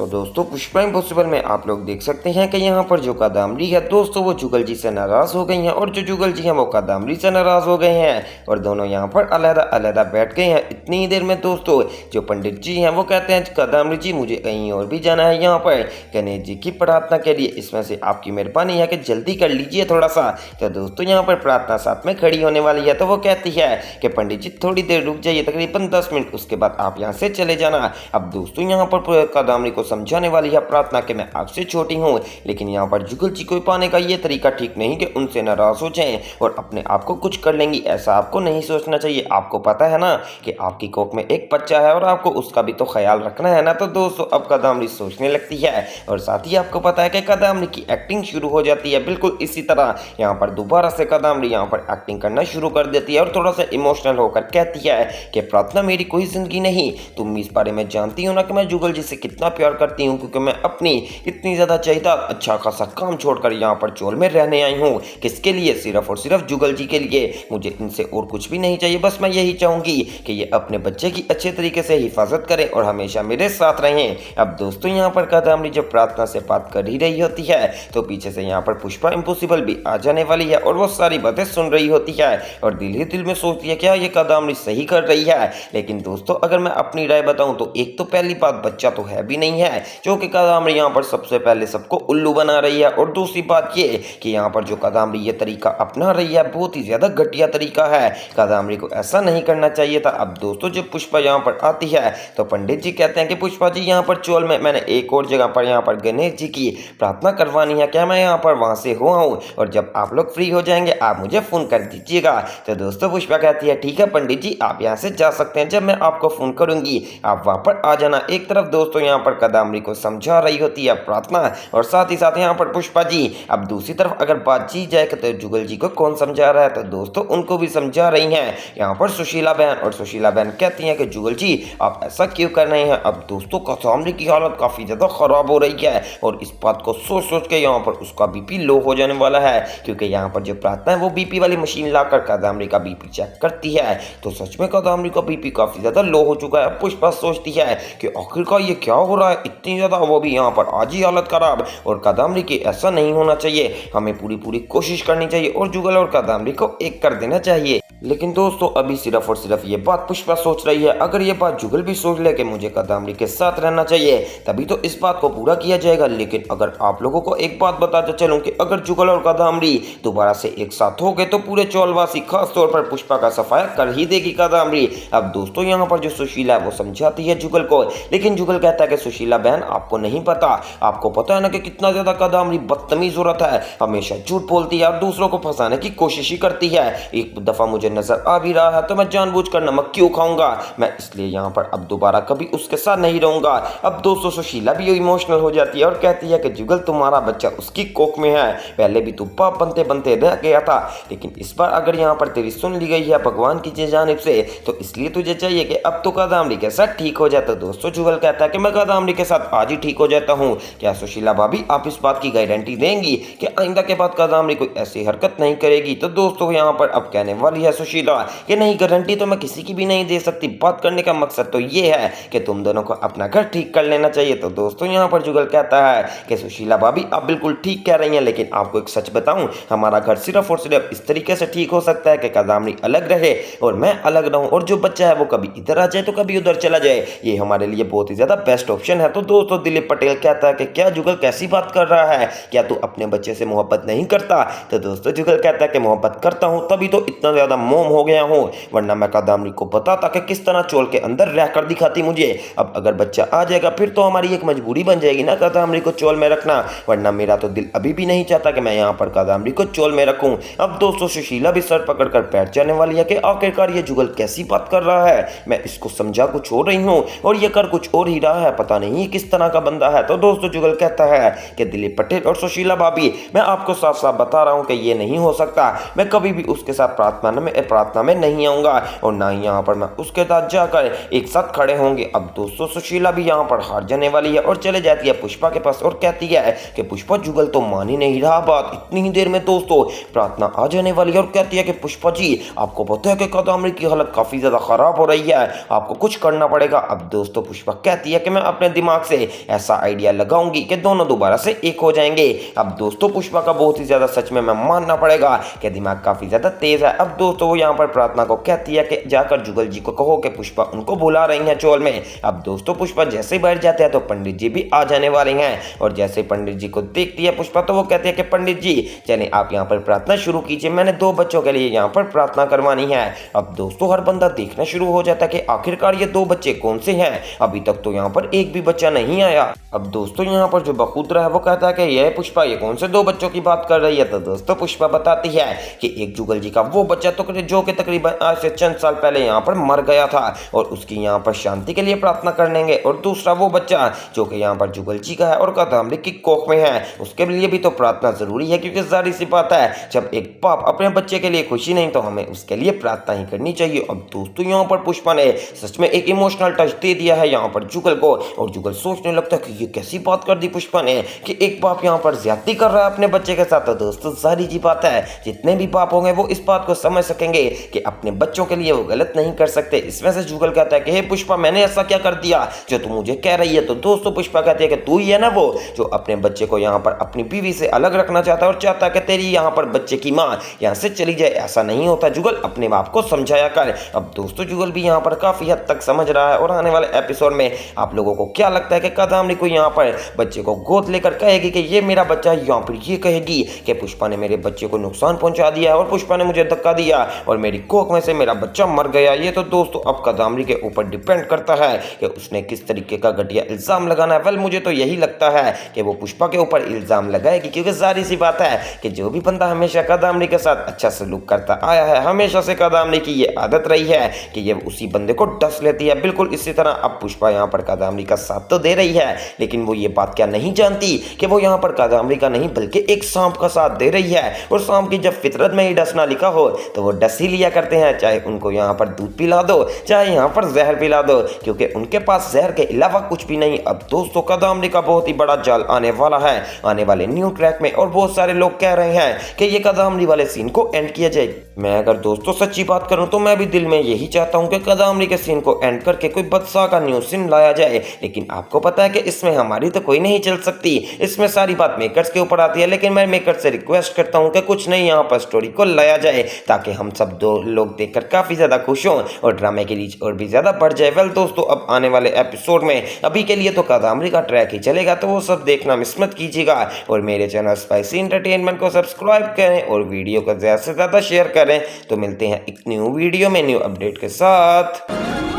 तो दोस्तों पुष्पा इम्पॉसिबल में आप लोग देख सकते हैं कि यहाँ पर जो कादम्बरी है दोस्तों वो जुगल जी से नाराज हो गई हैं और जो जुगल जी हैं वो कादम्बरी से नाराज हो गए हैं और दोनों यहाँ पर अलहदा अलहदा बैठ गए हैं। इतनी ही देर में दोस्तों जो पंडित जी हैं वो कहते हैं कादम्बरी जी मुझे कहीं और भी जाना है यहाँ पर गणेश जी की प्रार्थना के लिए, इसमें से आपकी मेहरबानी है कि जल्दी कर लीजिए थोड़ा सा। तो दोस्तों यहाँ पर प्रार्थना साथ में खड़ी होने वाली है तो वो कहती है कि पंडित जी थोड़ी देर रुक जाइए, तकरीबन 10 मिनट, उसके बाद आप यहाँ से चले जाना। अब दोस्तों यहाँ पर कादम्बरी को समझाने वाली है प्रार्थना कि मैं आपसे छोटी हूँ, लेकिन यहाँ पर जुगल जी को पाने का ये तरीका ठीक नहीं कि उनसे नाराज हो जाएं और अपने आप को कुछ कर लेंगी। ऐसा आपको नहीं सोचना चाहिए। आपको पता है ना कि आपकी कोख में एक बच्चा है और आपको उसका भी तो ख्याल रखना है ना। तो दोस्तों अब कादम्बरी सोचने लगती है और साथ ही आपको पता है कि कादम्बरी की एक्टिंग शुरू हो जाती है। बिल्कुल इसी तरह यहाँ पर दोबारा से कादम्बरी यहाँ पर एक्टिंग करना शुरू कर देती है और थोड़ा सा इमोशनल होकर कहती है कि प्रार्थना मेरी कोई जिंदगी नहीं, तुम इस बारे में जानती हो ना कि मैं जुगल जी से कितना प्यार करती हूँ, क्योंकि मैं अपनी इतनी ज़्यादा चाहिदा अच्छा खासा काम छोड़कर यहाँ पर चोल में रहने आई हूँ। किसके लिए? सिर्फ और सिर्फ जुगल जी के लिए। मुझे इनसे और कुछ भी नहीं चाहिए, बस मैं यही चाहूँगी कि ये अपने बच्चे की अच्छे तरीके से हिफाजत करें और हमेशा मेरे साथ रहें। अब दोस्तों यहाँ पर कादम्बरी जब प्रार्थना से बात कर ही रही होती है तो पीछे से यहाँ पर पुष्पा इम्पॉसिबल भी आ जाने वाली है और वो सारी बातें सुन रही होती है और दिल ही दिल में सोचती है क्या ये कादम्बरी सही कर रही है। लेकिन दोस्तों अगर मैं अपनी राय बताऊं तो एक तो पहली बात बच्चा तो है भी नहीं है जो कि कादम्बरी यहाँ पर सबसे पहले सबको उल्लू बना रही है, और दूसरी बात ये कि यहाँ पर जो कादम्बरी ये तरीका अपना रही है बहुत ही ज्यादा घटिया तरीका है। कादम्बरी को ऐसा नहीं करना चाहिए था। अब दोस्तों जब पुष्पा यहाँ पर आती है तो पंडित जी कहते हैं कि पुष्पा जी यहाँ पर चोल में मैंने एक और जगह पर यहाँ पर गणेश जी की प्रार्थना करवानी है, क्या मैं यहाँ पर वहां से हुआ हूँ और जब आप लोग फ्री हो जाएंगे आप मुझे फोन कर दीजिएगा। तो दोस्तों पुष्पा कहती है ठीक है पंडित जी आप यहाँ से जा सकते हैं, जब मैं आपको फोन करूंगी आप वहां पर आ जाना। एक तरफ दोस्तों यहाँ पर कादम्बरी को समझा रही होती है प्रार्थना और साथ ही साथ यहाँ पर पुष्पा जी। अब दूसरी तरफ अगर बात की जाए तो जुगल जी को कौन समझा रहा है, तो दोस्तों उनको भी समझा रही हैं यहाँ पर सुशीला बहन, और सुशीला बहन कहती हैं कि जुगल जी आप ऐसा क्यों कर रहे हैं। अब दोस्तों कादम्बरी की हालत काफी ज्यादा खराब हो रही है और इस बात को सोच सोच के यहाँ पर उसका बीपी लो हो जाने वाला है, क्योंकि यहाँ पर जो प्रार्थना है वो बीपी वाली मशीन लाकर कादम्बरी का बीपी चेक करती है तो सच में कादम्बरी का बीपी काफी ज्यादा लो हो चुका है। पुष्पा सोचती है कि आखिरकार ये क्या हो रहा है, इतनी ज्यादा वो भी यहाँ पर आज ही हालत खराब, और कादम्बरी की ऐसा नहीं होना चाहिए, हमें पूरी पूरी कोशिश करनी चाहिए और जुगल और कादम्बरी को एक कर देना चाहिए। लेकिन दोस्तों अभी सिर्फ और सिर्फ ये बात पुष्पा सोच रही है, अगर ये बात जुगल भी सोच ले कि मुझे कादम्बरी के साथ रहना चाहिए तभी तो इस बात को पूरा किया जाएगा। लेकिन अगर आप लोगों को एक बात बताते चलूं कि अगर जुगल और कादम्बरी दोबारा से एक साथ हो गए तो पूरे चौलवासी खास तौर पर पुष्पा का सफाया कर ही देगी कादम्बरी। अब दोस्तों यहाँ पर जो सुशीला है वो समझाती है जुगल को, लेकिन जुगल कहता है कि सुशीला बहन आपको नहीं पता, आपको पता है ना कि कितना ज्यादा कादम्बरी बदतमीज औरत है, हमेशा झूठ बोलती है और दूसरों को फंसाने की कोशिश ही करती है। एक दफा मुझे नजर आ भी रहा है तो मैं जानबूझकर नमक क्यों खाऊंगा, मैं इसलिए यहाँ पर अब दोबारा कभी उसके साथ नहीं रहूंगा। अब दोस्तों सुशीला भी इमोशनल हो जाती है और कहती है कि जुगल तुम्हारा बच्चा उसकी कोख में है, पहले भी तू बाप बनते बनते रह गया था, लेकिन इस बार अगर यहाँ पर तेरी सुन ली गई है भगवान की जानिब से तो इसलिए तुझे चाहिए कि अब तो कादम्बरी के साथ ठीक हो जाता। दोस्तों जुगल कहता है कि मैं कादम्बरी के साथ आज ही ठीक हो जाता हूँ, क्या सुशीला भाभी आप इस बात की गारंटी देंगी कि आइंदा के बाद कादम्बरी कोई ऐसी हरकत नहीं करेगी। तो दोस्तों यहाँ पर अब कहने वाली है सुशीला कि नहीं गारंटी तो मैं किसी की भी नहीं दे सकती, बात करने का मकसद तो ये है कि तुम दोनों को अपना घर ठीक कर लेना चाहिए। तो दोस्तों यहाँ पर जुगल कहता है कि सुशीला भाभी आप बिल्कुल ठीक कह रही हैं, लेकिन आपको एक सच बताऊं हमारा घर सिर्फ और सिर्फ इस तरीके से ठीक हो सकता है कि कादम्बरी अलग रहे और मैं अलग रहूं और जो बच्चा है वो कभी इधर आ जाए तो कभी उधर चला जाए, ये हमारे लिए बहुत ही ज्यादा बेस्ट ऑप्शन है। तो दोस्तों दिलीप पटेल कहता है कि क्या जुगल कैसी बात कर रहा है, क्या तू अपने बच्चे से मोहब्बत नहीं करता। तो दोस्तों जुगल कहता है कि मोहब्बत करता हूं तभी तो इतना ज्यादा मोम हो गया हूं, वरना मैं कादम्बरी को बताता कि किस तरह चोल के अंदर रहकर दिखाती मुझे। अब अगर बच्चा आ जाएगा फिर तो हमारी एक मजबूरी बन जाएगी ना कादम्बरी को चोल में रखना, वरना मेरा तो दिल अभी भी नहीं चाहता कि मैं यहाँ पर कादम्बरी को चोल में रखूं। अब दोस्तों सुशीला भी सर पकड़कर बैठ जाने वाली है कि आखिरकार ये जुगल कैसी बात कर रहा है, मैं इसको समझा कुछ और रही हूँ और ये कर कुछ और ही रहा है, पता नहीं किस तरह का बंदा है। तो दोस्तों जुगल कहता है कि दिलीप पटेल और सुशीला भाभी मैं आपको साफ साफ बता रहा हूँ कि ये नहीं हो सकता, मैं कभी भी उसके साथ प्रार्थना में नहीं आऊंगा और ना ही यहाँ पर मैं उसके साथ जाकर एक साथ खड़े होंगे। अब दोस्तों सुशीला भी यहाँ पर हार जाने वाली है और चले जाती है पुष्पा के पास और कहती है कि पुष्पा जुगल तो मान ही नहीं रहा बात। इतनी ही देर में दोस्तों प्रार्थना आ जाने वाली है और कहती है कि पुष्पा जी आपको पता है कि कादम्बरी की हालत काफी ज्यादा खराब हो रही है, आपको कुछ करना पड़ेगा। अब दोस्तों पुष्पा कहती है कि मैं अपने दिमाग से ऐसा आइडिया लगाऊंगी कि दोनों दोबारा से एक हो जाएंगे। अब दोस्तों पुष्पा का बहुत ही ज्यादा सच में मैं मानना पड़ेगा कि दिमाग काफी ज्यादा तेज है। अब दोस्तों वो यहाँ पर प्रार्थना को कहती है कि जाकर जुगल जी को कहो कि पुष्पा उनको बुला रही है चौल में। अब दोस्तों पुष्पा जैसे ही बैठ जाते हैं तो पंडित जी भी आ जाने वाले हैं और जैसे पंडित जी को देखती है पुष्पा तो वो कहती है कि पंडित जी चलें आप यहाँ पर प्रार्थना शुरू कीजिए, मैंने 2 बच्चों के लिए यहाँ पर प्रार्थना करवानी है। अब दोस्तों हर बंदा देखना शुरू हो जाता है कि आखिरकार ये 2 बच्चे कौन से हैं, अभी तक तो यहाँ पर एक भी बच्चा नहीं आया। अब दोस्तों यहाँ पर जो बखूतरा है वो कहता है कि यह पुष्पा ये कौन से 2 बच्चों की बात कर रही है। तो दोस्तों पुष्पा बताती है कि एक जुगल जी का वो बच्चा तो जो कि तकरीबन आज से चंद साल पहले यहाँ पर मर गया था और उसकी यहाँ पर शांति के लिए प्रार्थना करेंगे, और दूसरा वो बच्चा जो कि यहाँ पर जुगल जी का है और कादम्बरी की कोख में है, उसके लिए भी तो प्रार्थना जरूरी है क्योंकि जाहिर सी बात है जब एक बाप अपने बच्चे के लिए खुशी नहीं तो हमें उसके लिए प्रार्थना ही करनी चाहिए। अब दोस्तों यहाँ पर पुष्पा ने सच में एक इमोशनल टच दे दिया है यहाँ पर जुगल को और जुगल सोचने लगता है कि ये कैसी बात कर दी पुष्पा ने कि एक बाप यहाँ पर ज्यादती कर रहा है अपने बच्चे के साथ। तो दोस्तों जाहिर सी बात है जितने भी बाप होंगे वो इस बात को समझ सकेंगे कि अपने बच्चों के लिए वो गलत नहीं कर सकते। इसमें से जुगल कहता है कि हे पुष्पा मैंने ऐसा क्या कर दिया जो तुम मुझे कह रही है। तो दोस्तों पुष्पा कहती है कि तू ही है ना वो जो अपने बच्चे को यहाँ पर अपनी बीवी से अलग रखना चाहता है और चाहता है कि तेरी यहाँ पर बच्चे की माँ यहाँ से चली जाए। ऐसा नहीं होता जुगल, अपने बाप को समझाया कर। अब दोस्तों जुगल भी यहाँ पर काफी हद तक समझ रहा है और आने वाले एपिसोड में आप लोगों को क्या लगता है कि कादम्बरी को यहाँ पर बच्चे को गोद लेकर कहेगी कि ये मेरा बच्चा है या फिर ये कहेगी कि पुष्पा ने मेरे बच्चे को नुकसान पहुंचा दिया और पुष्पा ने मुझे धक्का दिया और मेरी कोख में से मेरा बच्चा मर गया। ये तो दोस्तों अब कादम्बरी के ऊपर डिपेंड करता है कि उसने किस तरीके का घटिया इल्जाम लगाना है। वेल मुझे तो यही लगता है कि वो पुष्पा के ऊपर इल्जाम लगाएगी क्योंकि जाहिर सी बात है कि जो भी बंदा हमेशा कादम्बरी के साथ अच्छा सलूक करता आया है, हमेशा से कादम्बरी की ये आदत रही है कि ये उसी बंदे को डस लेती है। बिल्कुल इसी तरह अब पुष्पा यहाँ पर कादम्बरी का साथ तो दे रही है लेकिन वो ये बात क्या नहीं जानती कि वो यहाँ पर कादम्बरी का नहीं बल्कि एक सांप का साथ दे रही है और सांप की जब फितरत में ही डसना लिखा हो तो वो डस ही लिया करते हैं, चाहे उनको यहाँ पर दूध पिला दो चाहे यहाँ पर जहर पिला दो क्योंकि उनके पास जहर के अलावा कुछ भी नहीं। अब दोस्तों कादम्बरी का बहुत ही बड़ा जाल आने वाला है आने वाले न्यू ट्रैक में और बहुत सारे लोग कह रहे हैं कि ये कादम्बरी वाले सीन को एंड किया जाए। मैं अगर दोस्तों सच्ची बात करूं तो मैं भी दिल में यही चाहता हूं कि कादम्बरी के सीन को एंड करके कोई बदशाह का न्यू सीन लाया जाए, लेकिन आपको पता है कि इसमें हमारी तो कोई नहीं चल सकती, इसमें सारी बात मेकर्स के ऊपर आती है। लेकिन मैं मेकर्स से रिक्वेस्ट करता हूं कि कुछ नहीं यहाँ पर स्टोरी को लाया जाए ताकि हम सब 2 लोग देखकर काफी ज्यादा खुश हों और ड्रामे की रीच और भी ज्यादा बढ़ जाए। वेल दोस्तों अब आने वाले एपिसोड में अभी के लिए तो कादम्बरी का ट्रैक ही चलेगा तो वो सब देखना मिस मत कीजिएगा और मेरे चैनल स्पाइसी एंटरटेनमेंट को सब्सक्राइब करें और वीडियो को ज्यादा से ज्यादा शेयर करें। तो मिलते हैं एक न्यू वीडियो में न्यू अपडेट के साथ।